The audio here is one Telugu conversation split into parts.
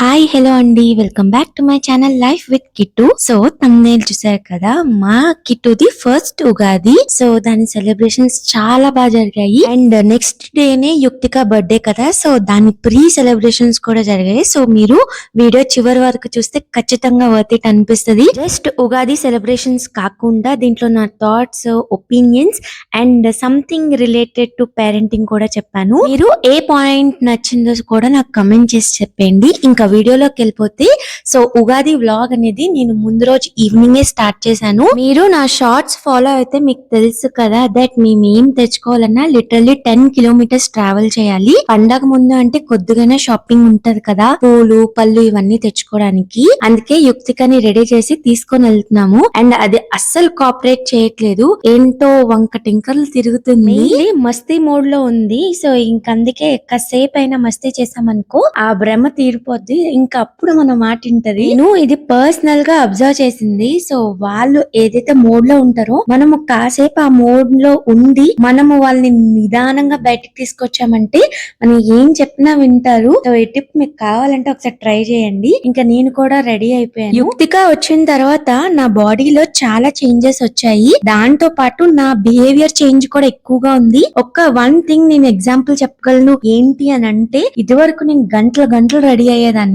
హాయ్ హలో అండి, welcome back to my channel life with Kittu. So thumbnail చూసారు కదా, మా కిట్టుది ఫస్ట్ ఉగాది. సో దాని సెలబ్రేషన్స్ చాలా బాగా జరిగాయి. అండ్ నెక్స్ట్ డేనే యుక్తిక బర్త్డే కదా, సో దాని ప్రీ సెలబ్రేషన్స్ కూడా జరిగాయి. సో మీరు వీడియో చివరి వరకు చూస్తే ఖచ్చితంగా వర్త్ ఇట్ అనిపిస్తుంది. జస్ట్ ఉగాది సెలబ్రేషన్స్ కాకుండా దీంట్లో నా thoughts, opinions and something related to parenting కూడా చెప్పాను. మీరు ఏ పాయింట్ నచ్చిందో కూడా నాకు కమెంట్ చేసి చెప్పండి. ఇంకా వీడియోలోకి వెళ్ళిపోతే, సో ఉగాది వ్లాగ్ అనేది నేను ముందు రోజు ఈవినింగ్ స్టార్ట్ చేశాను. మీరు నా షార్ట్స్ ఫాలో అయితే మీకు తెలుసు కదా దట్ మేము ఏం తెచ్చుకోవాలన్నా లిటరల్లీ 10 కిలోమీటర్స్ ట్రావెల్ చేయాలి. పండగ ముందు అంటే కొద్దిగానే షాపింగ్ ఉంటది కదా, పూలు పళ్ళు ఇవన్నీ తెచ్చుకోవడానికి. అందుకే యుక్తికని రెడీ చేసి తీసుకొని వెళ్తున్నాము. అండ్ అది అస్సలు కోఆపరేట్ చేయట్లేదు, ఏంటో వంక టింకర్లు తిరుగుతుంది. మస్తీ మోడ్ లో ఉంది. సో ఇంకందుకే కాసేపు అయినా మస్తీ చేసామనుకో ఆ భ్రమ తీరిపోద్ది. ఇంకా అప్పుడు మన మాట వింటది. నేను ఇది పర్సనల్ గా అబ్జర్వ్ చేసింది. సో వాళ్ళు ఏదైతే మోడ్ లో ఉంటారో మనము కాసేపు ఆ మోడ్ లో ఉండి మనము వాళ్ళని నిదానంగా బయటకు తీసుకొచ్చామంటే మనం ఏం చెప్పినా వింటారు. సో ఈ టిప్ మీకు కావాలంటే ఒకసారి ట్రై చేయండి. ఇంకా నేను కూడా రెడీ అయిపోయాను. యుక్తిక వచ్చిన తర్వాత నా బాడీలో చాలా చేంజెస్ వచ్చాయి. దాంతో పాటు నా బిహేవియర్ చేంజ్ కూడా ఎక్కువగా ఉంది. ఒక్క వన్ థింగ్ నేను ఎగ్జాంపుల్ చెప్పగలను ఏంటి అని అంటే, ఇది వరకు నేను గంటలు రెడీ అయ్యేదాన్ని,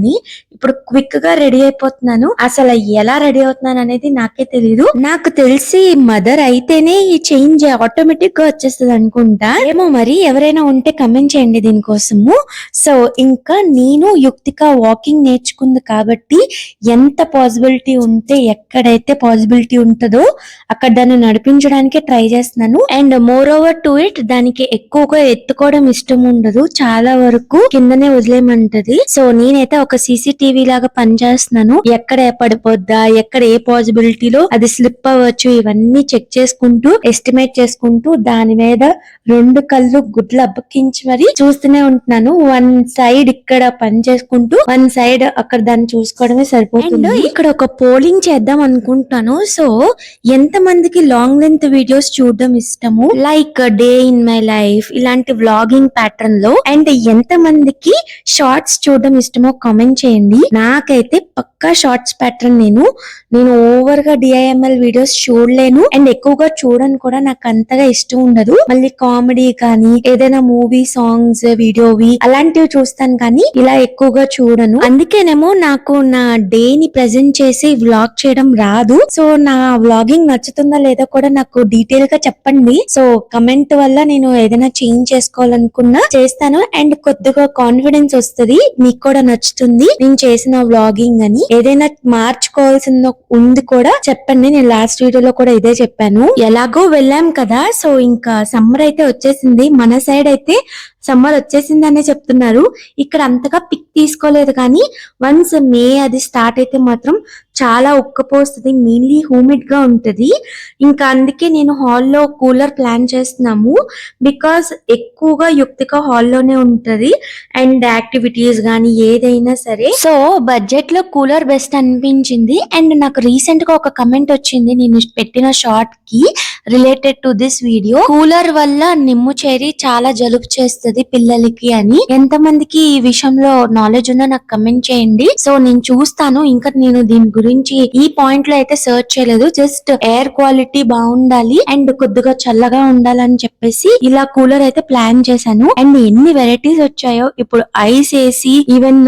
ఇప్పుడు క్విక్ గా రెడీ అయిపోతున్నాను. అసలు ఎలా రెడీ అవుతున్నాను అనేది నాకే తెలీదు. నాకు తెలిసి మదర్ అయితేనే ఈ చేంజ్ ఆటోమేటిక్ గా వచ్చేస్తుంది అనుకుంటా. ఏమో మరి, ఎవరైనా ఉంటే కమెంట్ చేయండి దీనికోసము. సో ఇంకా నేను యుక్తిక వాకింగ్ నేర్చుకుంది కాబట్టి ఎంత పాసిబిలిటీ ఉంటే, ఎక్కడైతే పాసిబిలిటీ ఉంటుందో అక్కడ దాన్ని నడిపించడానికే ట్రై చేస్తున్నాను. And moreover to it, దానికి ఎక్కువగా ఎత్తుకోవడం ఇష్టం ఉండదు, చాలా వరకు కిందనే వదిలేయమంటది. సో నేనైతే ఒక సీసీటీవీ లాగా పనిచేస్తున్నాను. ఎక్కడ పడిపోద్దా, ఎక్కడ ఏ పాసిబిలిటీలో అది స్లిప్ అవ్వచ్చు, ఇవన్నీ చెక్ చేసుకుంటూ ఎస్టిమేట్ చేసుకుంటూ దాని మీద 2 కళ్ళు గుడ్లు అబ్బకించి మరి చూస్తూనే ఉంటున్నాను. వన్ సైడ్ ఇక్కడ పని చేసుకుంటూ వన్ సైడ్ అక్కడ దాన్ని చూసుకోవడమే సరిపోతుంది. ఇక్కడ ఒక పోలింగ్ చేద్దాం అనుకుంటాను. సో ఎంత మందికి లాంగ్ లెంత్ వీడియోస్ చూడడం ఇష్టము, like day in my life ఇలాంటి వ్లాగింగ్ ప్యాటర్న్ లో, అండ్ ఎంత మందికి షార్ట్స్ చూడడం ఇష్టమో కామెంట్ చేయండి. నాకైతే పక్కా షార్ట్స్ ప్యాటర్న్. నేను ఓవర్ గా డిఐఎంఎల్ వీడియోస్ చూడలేను, అండ్ ఎక్కువగా చూడను కూడా. నాకు అంతగా ఇష్టం ఉండదు. మళ్ళీ కామెడీ కానీ ఏదైనా మూవీ సాంగ్స్ వీడియోవి అలాంటివి చూస్తాను, కానీ ఇలా ఎక్కువగా చూడను. అందుకేనేమో నాకు నా డే ని ప్రెజెంట్ చేసి వ్లాగ్ చేయడం రాదు. సో నా వ్లాగింగ్ నచ్చుతుందా లేదా కూడా నాకు డీటెయిల్ గా చెప్పండి. సో కమెంట్ వల్ల నేను ఏదైనా చేంజ్ చేసుకోవాలనుకున్నా చేస్తాను, అండ్ కొద్దిగా కాన్ఫిడెన్స్ వస్తుంది, మీకు కూడా నచ్చుతుంది నేను చేసిన వ్లాగింగ్ అని. ఏదైనా మార్చుకోవాల్సింది ఉంది కూడా చెప్పండి. నేను లాస్ట్ వీడియోలో కూడా ఇదే చెప్పాను. ఎలాగో వెళ్ళాం కదా, సో ఇంకా సమ్మర్ అయితే వచ్చేసింది. మన సైడ్ అయితే సమ్మర్ వచ్చేసిందనే చెప్తున్నారు. ఇక్కడ అంతగా పిక్ తీసుకోలేదు, కానీ వన్స్ మే అది స్టార్ట్ అయితే మాత్రం చాలా ఉక్కపోస్తుంది, మెయిన్లీ హ్యూమిడ్ గా ఉంటది. ఇంకా అందుకే నేను హాల్లో కూలర్ ప్లాన్ చేస్తున్నాము. బికాస్ ఎక్కువగా యుక్తిక హాల్లోనే ఉంటది, అండ్ యాక్టివిటీస్ గానీ ఏదైనా సరే. సో బడ్జెట్ లో కూలర్ బెస్ట్ అనిపించింది. అండ్ నాకు రీసెంట్ గా ఒక కమెంట్ వచ్చింది నేను పెట్టిన షార్ట్ కి related to this video. Cooler వల్ల నిమ్ము చేరి చాలా జలుబు చేస్తుంది పిల్లలకి అని. ఎంత మందికి ఈ విషయంలో నాలెడ్జ్ ఉందో నాకు కమెంట్ చేయండి. సో నేను చూస్తాను. ఇంకా నేను దీని గురించి ఈ పాయింట్ లో అయితే సర్చ్ చేయలేదు. జస్ట్ ఎయిర్ క్వాలిటీ బాగుండాలి అండ్ కొద్దిగా చల్లగా ఉండాలని చెప్పేసి ఇలా కూలర్ అయితే ప్లాన్ చేశాను. అండ్ ఎన్ని వెరైటీస్ వచ్చాయో ఇప్పుడు, ఐస్ ఏసీ, ఈవెన్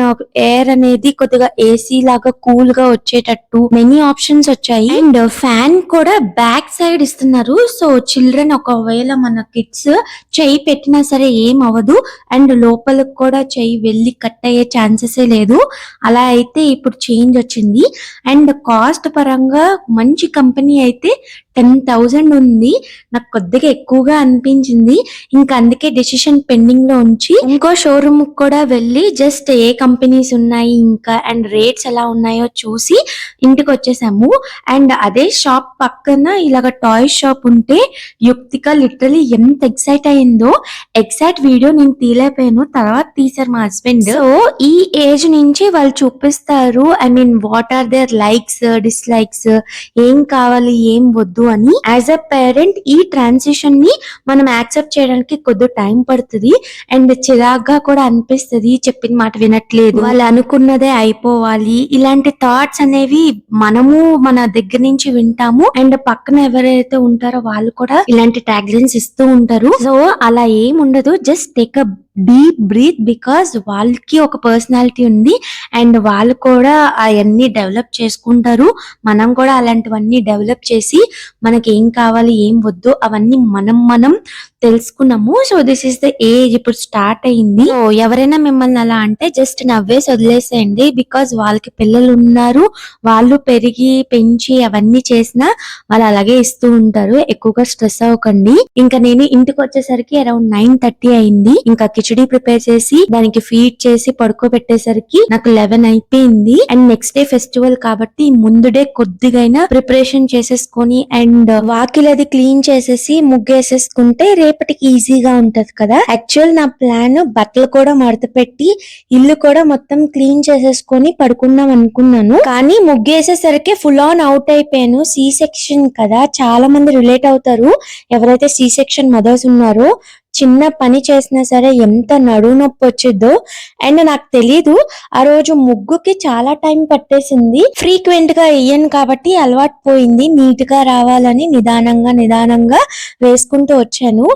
ఎయిర్ అనేది కొద్దిగా ఏసీ లాగా కూల్ గా వచ్చేటట్టు మెనీ ఆప్షన్స్ వచ్చాయి. అండ్ ఫ్యాన్ కూడా బ్యాక్ సైడ్ ఇస్తున్నారు. సో చిల్డ్రన్ ఒకవేళ మన కిడ్స్ చెయ్యి పెట్టినా సరే ఏం అవ్వదు, అండ్ లోపలికి కూడా చెయ్యి వెళ్ళి కట్ అయ్యే ఛాన్సెస్ లేదు. అలా అయితే ఇప్పుడు చేంజ్ వచ్చింది. అండ్ కాస్ట్ పరంగా మంచి కంపెనీ అయితే 10,000 ఉంది. నాకు కొద్దిగా ఎక్కువగా అనిపించింది. ఇంకా అందుకే డెసిషన్ పెండింగ్ లో ఉంచి ఇంకో షోరూమ్ కూడా వెళ్ళి జస్ట్ ఏ కంపెనీస్ ఉన్నాయి ఇంకా అండ్ రేట్స్ ఎలా ఉన్నాయో చూసి ఇంటికి వచ్చేసాము. అండ్ అదే షాప్ పక్కన ఇలాగ టాయ్ షాప్ ఉంటే యుక్తిక లిటరలీ ఎంత ఎక్సైట్ అయిందో. ఎగ్జాక్ట్ వీడియో నేను తీలేకపోయాను, తర్వాత తీసారు మా హస్బెండ్. సో ఈ ఏజ్ నుంచి వాళ్ళు చూపిస్తారు, I mean what are their likes dislikes, ఏం కావాలి ఏం వద్దు వద్దు అని. యాజ్ అ పేరెంట్ ఈ ట్రాన్సిషన్ ని మనం యాక్సెప్ట్ చేయడానికి కొద్ది టైం పడుతుంది అండ్ చిరాగ్గా కూడా అనిపిస్తుంది. చెప్పిన మాట వినట్లేదు, వాళ్ళు అనుకున్నదే అయిపోవాలి, ఇలాంటి థాట్స్ అనేవి మనము మన దగ్గర నుంచి వింటాము అండ్ పక్కన ఎవరైతే ఉంటారో వాళ్ళు కూడా ఇలాంటి ట్యాగ్లైన్స్ ఇస్తూ ఉంటారు. సో అలా ఏం ఉండదు, just take a deep breath because వాళ్ళకి ఒక పర్సనాలిటీ ఉంది అండ్ వాళ్ళు కూడా అవన్నీ డెవలప్ చేసుకుంటారు. మనం కూడా అలాంటివన్నీ డెవలప్ చేసి మనకి ఏం కావాలి ఏం వద్దు అవన్నీ మనం తెలుసుకున్నాము. So this is the age, ఇప్పుడు స్టార్ట్ అయింది. సో ఎవరైనా మిమ్మల్ని అలా అంటే జస్ట్ నవ్వేసి వదిలేసేయండి బికాస్ వాళ్ళకి పిల్లలు ఉన్నారు, వాళ్ళు పెరిగి పెంచి అవన్నీ చేసినా వాళ్ళు అలాగే ఇస్తూ ఉంటారు. ఎక్కువగా స్ట్రెస్ అవ్వకండి. ఇంకా నేను ఇంటికి వచ్చేసరికి అరౌండ్ 9:30 అయింది. ఇంకా కిచడీ ప్రిపేర్ చేసి దానికి ఫీడ్ చేసి పడుకోబెట్టేసరికి నాకు 11 అయిపోయింది. అండ్ నెక్స్ట్ డే ఫెస్టివల్ కాబట్టి ముందు డే కొద్దిగైనా ప్రిపరేషన్ చేసేసుకొని అండ్ వాకిల్ అది క్లీన్ చేసేసి ముగ్గేసేసుకుంటే రేపటికి ఈజీగా ఉంటది కదా. యాక్చువల్ నా ప్లాన్ బట్టలు కూడా మడత పెట్టి ఇల్లు కూడా మొత్తం క్లీన్ చేసేసుకొని పడుకుందాం అనుకున్నాను. కానీ ముగ్గేసేసరికి ఫుల్ ఆన్ అవుట్ అయిపోయాను. సి సెక్షన్ కదా, చాలా మంది రిలేట్ అవుతారు ఎవరైతే సి సెక్షన్ మదర్స్ ఉన్నారో. చిన్న పని చేసినా సరే ఎంత నడుము నొప్పి వచ్చిద్దో. అండ్ నాకు తెలీదు ఆ రోజు ముగ్గుకి చాలా టైం పట్టేసింది. ఫ్రీక్వెంట్ గా వేయను కాబట్టి అలవాటు పోయింది. నీట్ గా రావాలని నిదానంగా వేసుకుంటూ వచ్చాను.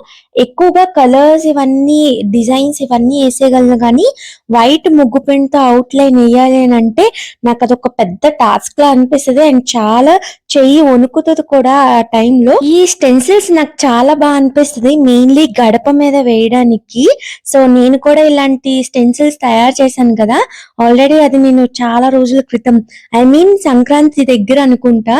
ఎక్కువగా కలర్స్ ఇవన్నీ డిజైన్స్ ఇవన్నీ వేసేయగలను కానీ వైట్ ముగ్గు పెయింట్ తో అవుట్ లైన్ వేయాలి అని అంటే నాకు అదొక పెద్ద టాస్క్ లా అనిపిస్తుంది అండ్ చాలా చెయ్యి వణుకుతుంది కూడా ఆ టైంలో. ఈ స్టెన్సిల్స్ నాకు చాలా బాగా అనిపిస్తుంది, మెయిన్లీ గడప మీద వేయడానికి. సో నేను కూడా ఇలాంటి స్టెన్సిల్స్ తయారు చేశాను కదా ఆల్రెడీ, అది నేను చాలా రోజుల క్రితం సంక్రాంతి దగ్గర అనుకుంటా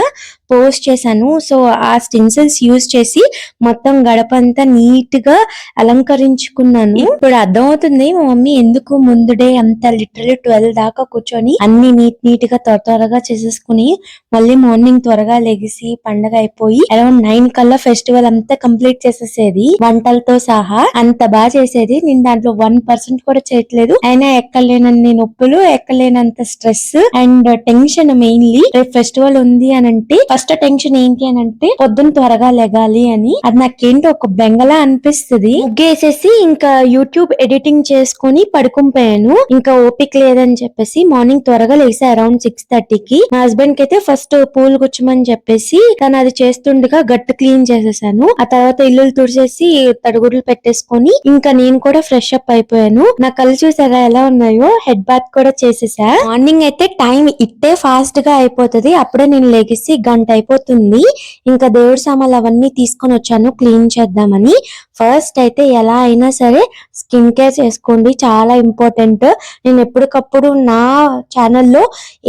పోస్ట్ చేశాను. సో ఆ స్టెన్సిల్స్ యూజ్ చేసి మొత్తం గడప అంతా నీట్ గా అలంకరించుకున్నాను. ఇప్పుడు అర్థమవుతుంది మా మమ్మీ ఎందుకు ముందు డే అంత లిటరలీ 12 దాకా కూర్చొని అన్ని నీట్ గా త్వరగా చేసేసుకుని మళ్ళీ మార్నింగ్ త్వరగా లెగిసి పండగ అయిపోయి అరౌండ్ 9 కల్లా ఫెస్టివల్ అంతా కంప్లీట్ చేసేసేది వంటలతో సహా. అంత బాగా చేసేది. నేను దాంట్లో 1% కూడా చేయట్లేదు. అయినా ఎక్కలేనన్ని నొప్పులు, ఎక్కలేనంత స్ట్రెస్ అండ్ టెన్షన్. మెయిన్లీ రేపు ఫెస్టివల్ ఉంది అని అంటే ఫస్ట్ టెన్షన్ ఏంటి అని అంటే పొద్దున్న త్వరగా లెగాలి అని. అది నాకేంటో ఒక బెంగలా అనిపిస్తుంది. ముగ్గేసేసి ఇంకా యూట్యూబ్ ఎడిటింగ్ చేసుకుని పడుకుంపోయాను. ఇంకా ఓపిక లేదని చెప్పేసి మార్నింగ్ త్వరగా లేసా అరౌండ్ 6:30కి. మా హస్బెండ్ కి అయితే ఫస్ట్ పూలు గుచ్చమని చెప్పేసి తను అది చేస్తుండగా గట్టు క్లీన్ చేసేసాను. ఆ తర్వాత ఇల్లు తుడిచేసి తడుగుడ్లు పెట్టేసుకొని ఇంకా నేను కూడా ఫ్రెష్ అప్ అయిపోయాను. నా కళ్ళు చూసారా ఎలా ఉన్నాయో. హెడ్ బాత్ కూడా చేసేసా. మార్నింగ్ అయితే టైం ఇట్టే ఫాస్ట్ గా అయిపోతుంది. అప్పుడే నేను లెగిసి గంట అయిపోతుంది. ఇంకా దేవుడి సామాన్లు అవన్నీ తీసుకొని వచ్చాను క్లీన్ చేద్దామని. ఫస్ట్ అయితే ఎలా అయినా సరే స్కిన్ కేర్ చేసుకోండి, చాలా ఇంపార్టెంట్. నేను ఎప్పటికప్పుడు నా ఛానల్లో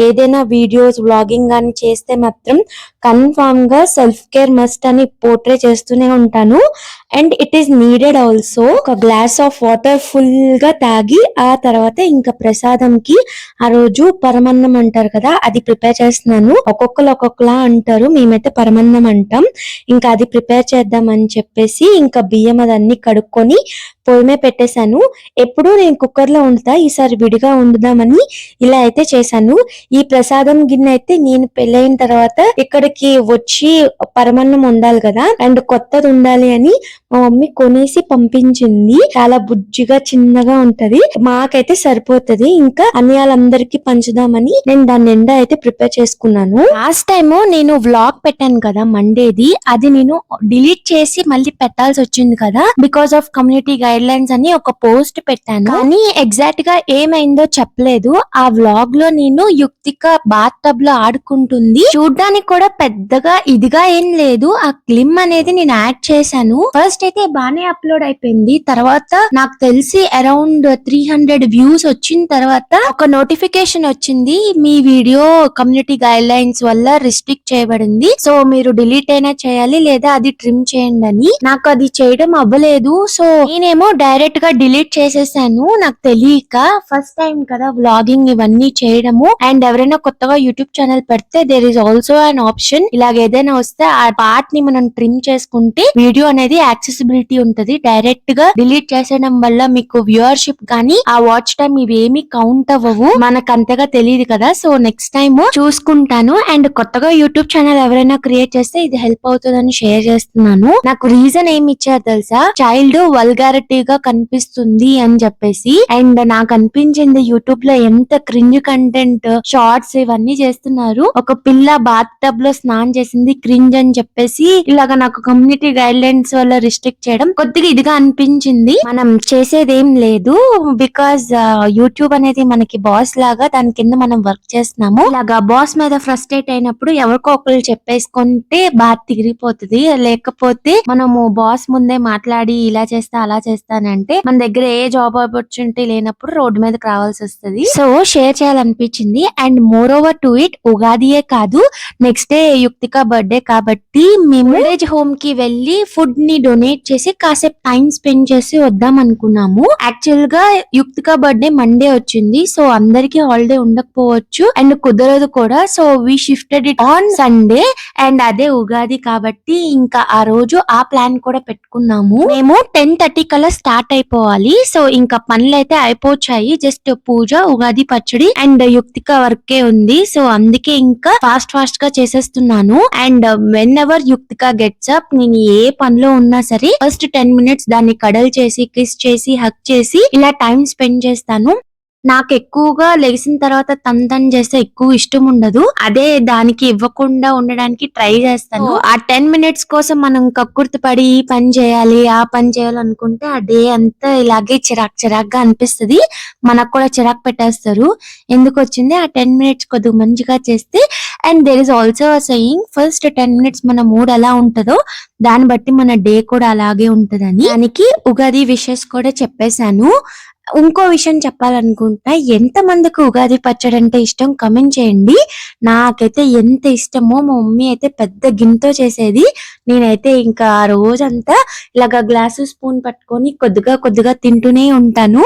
ఏదైనా వీడియోస్ వ్లాగింగ్ కానీ చేస్తే మాత్రం కన్ఫామ్ గా సెల్ఫ్ కేర్ మస్ట్ అని పోర్ట్రే చేస్తూనే ఉంటాను. And it is needed also. ఒక గ్లాస్ ఆఫ్ వాటర్ ఫుల్ గా తాగి ఆ తర్వాత ఇంకా ప్రసాదంకి ఆ రోజు పరమన్నం అంటారు కదా, అది ప్రిపేర్ చేస్తున్నాను. ఒక్కొక్కరు ఒక్కొక్కలా అంటారు, మేమైతే పరమన్నం అంటాం. ఇంకా అది ప్రిపేర్ చేద్దాం అని చెప్పేసి ఇంకా బియ్యం అదన్నీ కడుక్కొని పొయ్యి మీద పెట్టేశాను. ఎప్పుడు నేను కుక్కర్ లో వండుతా, ఈసారి విడిగా వండుదామని ఇలా అయితే చేశాను. ఈ ప్రసాదం గిన్నె అయితే నేను పెళ్ళైన తర్వాత ఇక్కడికి వచ్చి పరమన్నం ఉండాలి కదా అండ్ కొత్తది ఉండాలి అని మా మమ్మీ కొనేసి పంపించింది. చాలా బుజ్జిగా చిన్నగా ఉంటది, మాకైతే సరిపోతది. ఇంకా అన్నయ్యలందరికీ పంచుదామని నేను దాని నిండా అయితే ప్రిపేర్ చేసుకున్నాను. లాస్ట్ టైం నేను వ్లాగ్ పెట్టాను కదా మండేది, అది నేను డిలీట్ చేసి మళ్ళీ పెట్టాల్సి వచ్చింది కదా because of community guide lines అని ఒక పోస్ట్ పెట్టాను. కానీ ఎగ్జాక్ట్ గా ఏమైందో చెప్పలేదు. ఆ వ్లాగ్ లో నేను యుక్తిక బాత్ టబ్ లో ఆడుకుంటుంది, చూడ్డానికి కూడా పెద్దగా ఇదిగా ఏం లేదు. ఆ క్లిమ్ అనేది నేను యాడ్ చేశాను. ఫస్ట్ అయితే బానే అప్లోడ్ అయిపోయింది. తర్వాత నాకు తెలిసి అరౌండ్ 300 వ్యూస్ వచ్చిన తర్వాత ఒక నోటిఫికేషన్ వచ్చింది, మీ వీడియో కమ్యూనిటీ గైడ్ లైన్స్ వల్ల రిస్ట్రిక్ట్ చేయబడింది, సో మీరు డిలీట్ అయినా చేయాలి లేదా అది ట్రిమ్ చేయండి అని. నాకు అది చేయడం అవ్వలేదు. సో నేనేమో నేనేమో డైరెక్ట్ గా డిలీట్ చేసేసాను నాకు తెలియక. ఫస్ట్ టైం కదా వ్లాగింగ్ ఇవన్నీ చేయడము. అండ్ ఎవరైనా కొత్తగా యూట్యూబ్ ఛానల్ పెడితే there is also an option, ఇలాగ ఏదైనా వస్తే ఆ పార్ట్ ని మనం ట్రిమ్ చేసుకుంటే వీడియో అనేది యాక్సెసిబిలిటీ ఉంటది. డైరెక్ట్ గా డిలీట్ చేసేయడం వల్ల మీకు వ్యూవర్షిప్ గానీ ఆ వాచ్ టైం ఇవేమి కౌంట్ అవ్వవు, మనకు అంతగా తెలియదు కదా. సో నెక్స్ట్ టైం చూసుకుంటాను. అండ్ కొత్తగా యూట్యూబ్ ఛానల్ ఎవరైనా క్రియేట్ చేస్తే ఇది హెల్ప్ అవుతుందని షేర్ చేస్తున్నాను. నాకు రీజన్ ఏమి ఇచ్చారు తెలుసా, చైల్డ్ వల్గారిటీగా కనిపిస్తుంది అని చెప్పేసి. అండ్ నాకు అనిపించింది యూట్యూబ్ లో ఎంత క్రింజ్ కంటెంట్ షార్ట్స్ ఇవన్నీ చేస్తున్నారు. ఒక పిల్ల బాత్ టబ్ లో స్నానం చేసింది క్రింజ్ అని చెప్పేసి ఇలాగ నాకు కమ్యూనిటీ గైడ్ లైన్స్ వల్ల రిస్ట్రిక్ట్ చేయడం కొద్దిగా ఇదిగా అనిపించింది. మనం చేసేదేం లేదు, బికాజ్ యూట్యూబ్ అనేది మనకి బాస్ లాగా, దాని కింద మనం వర్క్ చేస్తున్నాము. ఇలాగా బాస్ మీద ఫ్రస్ట్రేట్ అయినప్పుడు ఎవరికో ఒకరు చెప్పేసుకుంటే బాధ తిరిగిపోతుంది. లేకపోతే మనము బాస్ ముందే మాట్లాడి ఇలా చేస్తా అలా చేస్తానంటే మన దగ్గర ఏ జాబ్ ఆపర్చునిటీ లేనప్పుడు రోడ్డు మీదకి రావాల్సి వస్తుంది. సో షేర్ చేయాలనిపించింది. And moreover to it ఉగాదియే కాదు, నెక్స్ట్ డే యుక్తిక బర్త్డే కాబట్టి మేము విలేజ్ హోమ్ కి వెళ్లి ఫుడ్ ని డొనేట్ చేసి కాసేపు టైం స్పెండ్ చేసి వద్దాం అనుకున్నాము. యాక్చువల్ గా యుక్తిక బర్త్డే మండే వచ్చింది, సో అందరికి హాలిడే ఉండకపోవచ్చు అండ్ కుదరదు కూడా. So we shifted it on Sunday. And అదే ఉగాది కాబట్టి ఇంకా ఆ రోజు ఆ ప్లాన్ కూడా పెట్టుకున్నాము. మేము 10:30 కల్లా స్టార్ట్ అయిపోవాలి. సో ఇంకా పనులు అయితే అయిపోవచ్చాయి, జస్ట్ పూజ, ఉగాది పచ్చడి అండ్ యుక్తిక వర్కే ఉంది. సో అందుకే ఇంకా ఫాస్ట్ గా చేసేస్తున్నాను. And whenever Yukthika gets up, నేను ఏ పనిలో ఉన్నా సరే ఫస్ట్ 10 మినిట్స్ దాన్ని కడల్ చేసి కిస్ చేసి హక్ చేసి ఇలా టైం స్పెండ్ చేస్తాను. నాకు ఎక్కువగా లెగిసిన తర్వాత తన్ చేస్తే ఎక్కువ ఇష్టం ఉండదు, అదే దానికి ఇవ్వకుండా ఉండడానికి ట్రై చేస్తాను. ఆ 10 మినిట్స్ కోసం మనం కక్కుర్తి పడి ఈ పని చేయాలి ఆ పని చేయాలనుకుంటే ఆ డే అంతా ఇలాగే చిరాగ్గా అనిపిస్తుంది. మనకు కూడా చిరాకు పెట్టేస్తారు. ఎందుకు వచ్చింది ఆ 10 మినిట్స్ కొద్దిగా మంచిగా చేస్తే. And there is also saying, first 10 minutes మన మూడ్ ఎలా ఉంటుందో దాన్ని బట్టి మన డే కూడా అలాగే ఉంటదని. దానికి ఉగాది విషెస్ కూడా చెప్పేశాను. ఇంకో విషయం చెప్పాలనుకుంటా, ఎంత మందికి ఉగాది పచ్చడి అంటే ఇష్టం కమెంట్ చేయండి. నాకైతే ఎంత ఇష్టమో, మా మమ్మీ అయితే పెద్ద గిన్నెతో చేసేది. నేనైతే ఇంకా ఆ రోజంతా ఇలాగ గ్లాసు స్పూన్ పట్టుకొని కొద్దిగా తింటూనే ఉంటాను,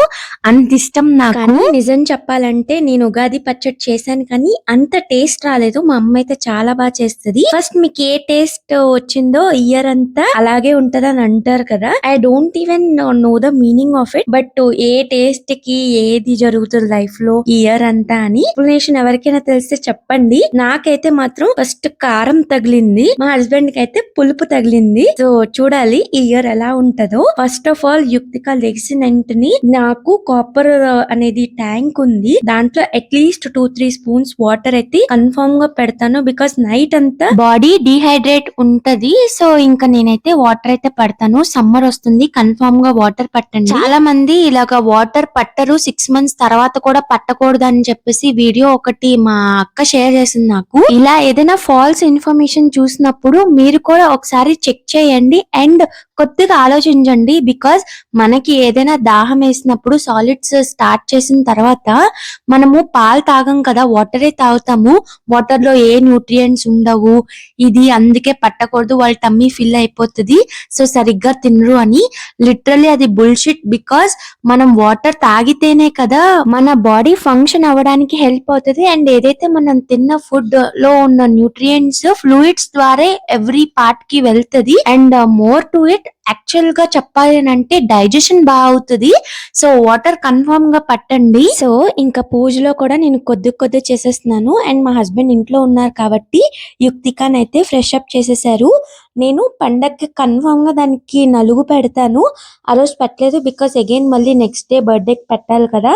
అంత ఇష్టం నాకు. నిజం చెప్పాలంటే నేను ఉగాది పచ్చడి చేశాను కానీ అంత టేస్ట్ రాలేదు. మా అమ్మ అయితే చాలా బాగా చేస్తుంది. ఫస్ట్ మీకు ఏ టేస్ట్ వచ్చిందో ఇయర్ అంతా అలాగే ఉంటదని అంటారు కదా. I don't even know the meaning of it, but A taste కి ఏది జరుగుతుంది లైఫ్ లో ఇయర్ అంతా అని ఎక్స్ప్లెనేషన్ ఎవరికైనా తెలిస్తే చెప్పండి. నాకైతే మాత్రం ఫస్ట్ కారం తగిలింది, మా హస్బెండ్ కి అయితే పులుపు తగిలింది. సో చూడాలి ఈ ఇయర్ ఎలా ఉంటదో. ఫస్ట్ ఆఫ్ ఆల్ యుక్తిక లెగ్సిన వెంటనే నాకు కాపర్ అనేది ట్యాంక్ ఉంది, దాంట్లో అట్లీస్ట్ 2-3 స్పూన్స్ వాటర్ అయితే కన్ఫర్మ్ గా పెడతాను. బికాస్ నైట్ అంతా బాడీ డిహైడ్రేట్ ఉంటది. సో ఇంకా నేనైతే వాటర్ అయితే పడతాను. సమ్మర్ వస్తుంది, కన్ఫర్మ్ గా వాటర్ పట్టండి. చాలా మంది ఇలాగా వాటర్ పట్టరు, 6 మంత్స్ తర్వాత కూడా పట్టకూడదు అని చెప్పేసి వీడియో ఒకటి మా అక్క షేర్ చేసింది నాకు. ఇలా ఏదైనా ఫాల్స్ ఇన్ఫర్మేషన్ చూసినప్పుడు మీరు కూడా ఒకసారి చెక్ చేయండి అండ్ కొద్దిగా ఆలోచించండి. బికాస్ మనకి ఏదైనా దాహం వేసినప్పుడు సాలిడ్స్ స్టార్ట్ చేసిన తర్వాత మనము పాలు తాగం కదా, వాటరే తాగుతాము. వాటర్ లో ఏ న్యూట్రియంట్స్ ఉండవు, ఇది అందుకే పట్టకూడదు, వాళ్ళ టమ్మీ ఫిల్ అయిపోతుంది, సో సరిగ్గా తినరు అని. లిటరల్లీ అది బుల్షిట్. బికాస్ మనం వాటర్ తాగితేనే కదా మన బాడీ ఫంక్షన్ అవ్వడానికి హెల్ప్ అవుతుంది. అండ్ ఏదైతే మనం తిన్న ఫుడ్ లో ఉన్న న్యూట్రియంట్స్ ఫ్లూయిడ్స్ ద్వారా ఎవ్రీ పార్ట్ కి వెళ్తది. And more to it, actual గా చెప్పాలి అంటే డైజెషన్ బాగా అవుతుంది. సో వాటర్ కన్ఫర్మ్ గా పట్టండి. సో ఇంకా పూజలో కూడా నేను కొద్ది చేసేస్తున్నాను. అండ్ మా హస్బెండ్ ఇంట్లో ఉన్నారు కాబట్టి యుక్తికానైతే ఫ్రెష్ అప్ చేసేసారు. నేను పండగకి కన్ఫర్మ్ గా దానికి నలుగు పెడతాను, ఆ రోజు పెట్టలేదు బికాస్ అగైన్ మళ్ళీ నెక్స్ట్ డే బర్త్డేకి పెట్టాలి కదా,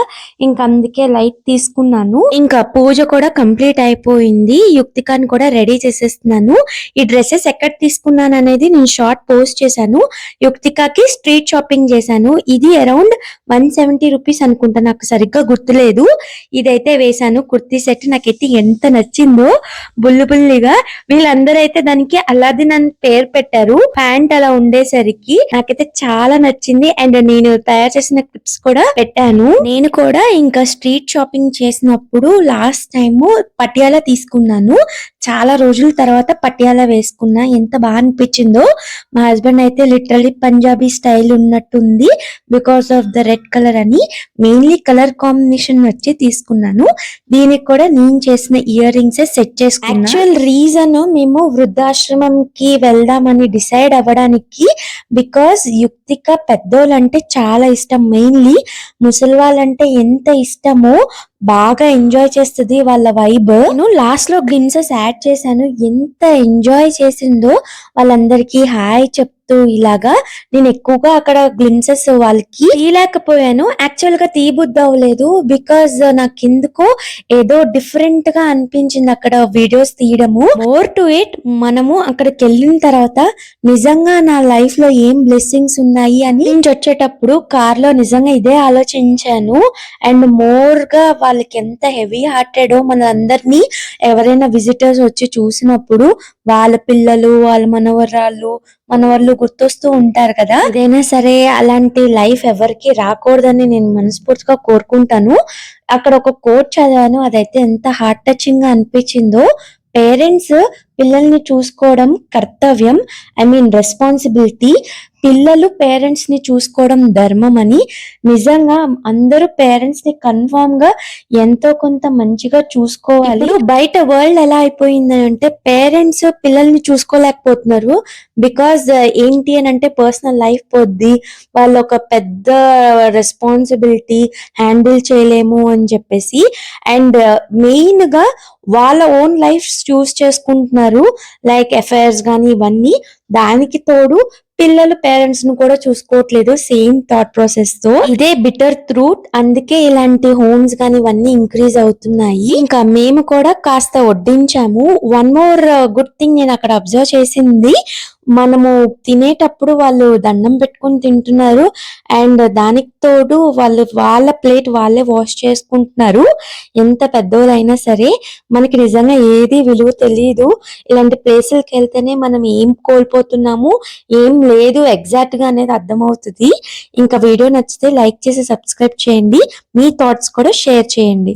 ఇంకా అందుకే లైట్ తీసుకున్నాను. ఇంకా పూజ కూడా కంప్లీట్ అయిపోయింది, యుక్తికాని కూడా రెడీ చేసేస్తున్నాను. ఈ డ్రెస్సెస్ ఎక్కడ తీసుకున్నాను అనేది నేను షార్ట్ పోస్ట్ చేశాను. యుక్తికాకి స్ట్రీట్ షాపింగ్ చేశాను. ఇది అరౌండ్ 170 రూపీస్ అనుకుంటా, నాకు సరిగ్గా గుర్తులేదు. ఇదైతే వేశాను కుర్తీ సెట్, నాకైతే ఎంత నచ్చిందో బుల్లిగా. వీళ్ళందరూ అయితే దానికి అల్లాదిన్ అని పేరు పెట్టారు, ప్యాంట్ అలా ఉండేసరికి నాకైతే చాలా నచ్చింది. అండ్ నేను తయారు చేసిన క్లిప్స్ కూడా పెట్టాను. నేను కూడా ఇంకా స్ట్రీట్ షాపింగ్ చేసినప్పుడు లాస్ట్ టైం పటియాలా తీసుకున్నాను. చాలా రోజుల తర్వాత పటియాలా వేసుకున్నా, ఎంత బాగా అనిపించిందో. మా హస్బెండ్ అయితే లిటరలీ పంజాబీ స్టైల్ ఉన్నట్టుంది because of the red colour అని. మెయిన్లీ కలర్ కాంబినేషన్ వచ్చి తీసుకున్నాను. దీనికి కూడా నేను చేసిన ఇయర్ రింగ్స్ సెట్ చేసుకున్నా. యాక్చువల్ రీజన్ మేము వృద్ధాశ్రమంకి వెళ్దామని డిసైడ్ అవ్వడానికి బికాస్ యుక్తిక పెద్దోళ్ళంటే చాలా ఇష్టం. మెయిన్లీ ముసలి వాళ్ళంటే ఎంత ఇష్టమో, బాగా ఎంజాయ్ చేస్తుంది వాళ్ళ వైబ్. నేను లాస్ట్ లో గ్లిమ్సెస్ యాడ్ చేశాను. ఎంత ఎంజాయ్ చేసిందో, వాళ్ళందరికీ హాయ్ చెప్తూ ఇలాగా. నేను ఎక్కువగా అక్కడ గ్లిమ్సెస్ వాళ్ళకి తీయలేకపోయాను. యాక్చువల్ గా తీయబుద్ధి అవ్వలేదు బికాస్ నాకు ఎందుకో ఏదో డిఫరెంట్ గా అనిపించింది అక్కడ వీడియోస్ తీయడము. మోర్ టు ఇట్, మనము అక్కడికి వెళ్ళిన తర్వాత నిజంగా నా లైఫ్ లో ఏం బ్లెస్సింగ్స్ ఉన్నాయి అని నుంచి వచ్చేటప్పుడు కార్ లో నిజంగా ఇదే ఆలోచించాను. అండ్ మోర్ గా వాళ్ళకి ఎంత హెవీ హార్టెడో మనందరినీ ఎవరైనా విజిటర్స్ వచ్చి చూసినప్పుడు వాళ్ళ పిల్లలు, వాళ్ళ మనవర్లు గుర్తొస్తూ ఉంటారు కదా. ఏదైనా సరే అలాంటి లైఫ్ ఎవరికి రాకూడదని నేను మనస్ఫూర్తిగా కోరుకుంటాను. అక్కడ ఒక కోట్ చదివాను, అదైతే ఎంత హార్ట్ టచింగ్ గా అనిపించిందో. పేరెంట్స్ పిల్లల్ని చూసుకోవడం కర్తవ్యం, ఐ మీన్ రెస్పాన్సిబిలిటీ. పిల్లలు పేరెంట్స్ ని చూసుకోవడం ధర్మం అని. నిజంగా అందరూ పేరెంట్స్ ని కన్ఫామ్ గా ఎంతో కొంత మంచిగా చూసుకోవాలి. బయట వరల్డ్ ఎలా అయిపోయింది అంటే పేరెంట్స్ పిల్లల్ని చూసుకోలేకపోతున్నారు. బికాస్ ఏంటి అని అంటే పర్సనల్ లైఫ్ పోద్ది, వాళ్ళు ఒక పెద్ద రెస్పాన్సిబిలిటీ హ్యాండిల్ చేయలేము అని చెప్పేసి. అండ్ మెయిన్ గా వాళ్ళ ఓన్ లైఫ్ చూస్ చేసుకుంటున్నారు, లైక్ అఫైర్స్ గానీ ఇవన్నీ. దానికి తోడు పిల్లలు పేరెంట్స్ ను కూడా చూసుకోవట్లేదు, సేమ్ థాట్ ప్రాసెస్ తో. ఇదే బిటర్ ట్రూత్. అందుకే ఇలాంటి హోమ్స్ గానీ ఇవన్నీ ఇంక్రీజ్ అవుతున్నాయి. ఇంకా మేము కూడా కాస్త వడ్డించాము. వన్ మోర్ గుడ్ థింగ్ నేను అక్కడ అబ్జర్వ్ చేసింది, మనము తినేటప్పుడు వాళ్ళు దండం పెట్టుకుని తింటున్నారు. అండ్ దానికి తోడు వాళ్ళ ప్లేట్ వాళ్ళే వాష్ చేసుకుంటున్నారు. ఎంత పెద్దోళ్ళైనా సరే మనకి నిజంగా ఏది విలువ తెలియదు. ఇలాంటి ప్లేసులకి వెళ్తేనే మనం ఏం కోల్పోతున్నాము, ఏం లేదు ఎగ్జాక్ట్ గా అనేది అర్థమవుతుంది. ఇంకా వీడియో నచ్చితే లైక్ చేసి సబ్స్క్రైబ్ చేయండి. మీ థాట్స్ కూడా షేర్ చేయండి.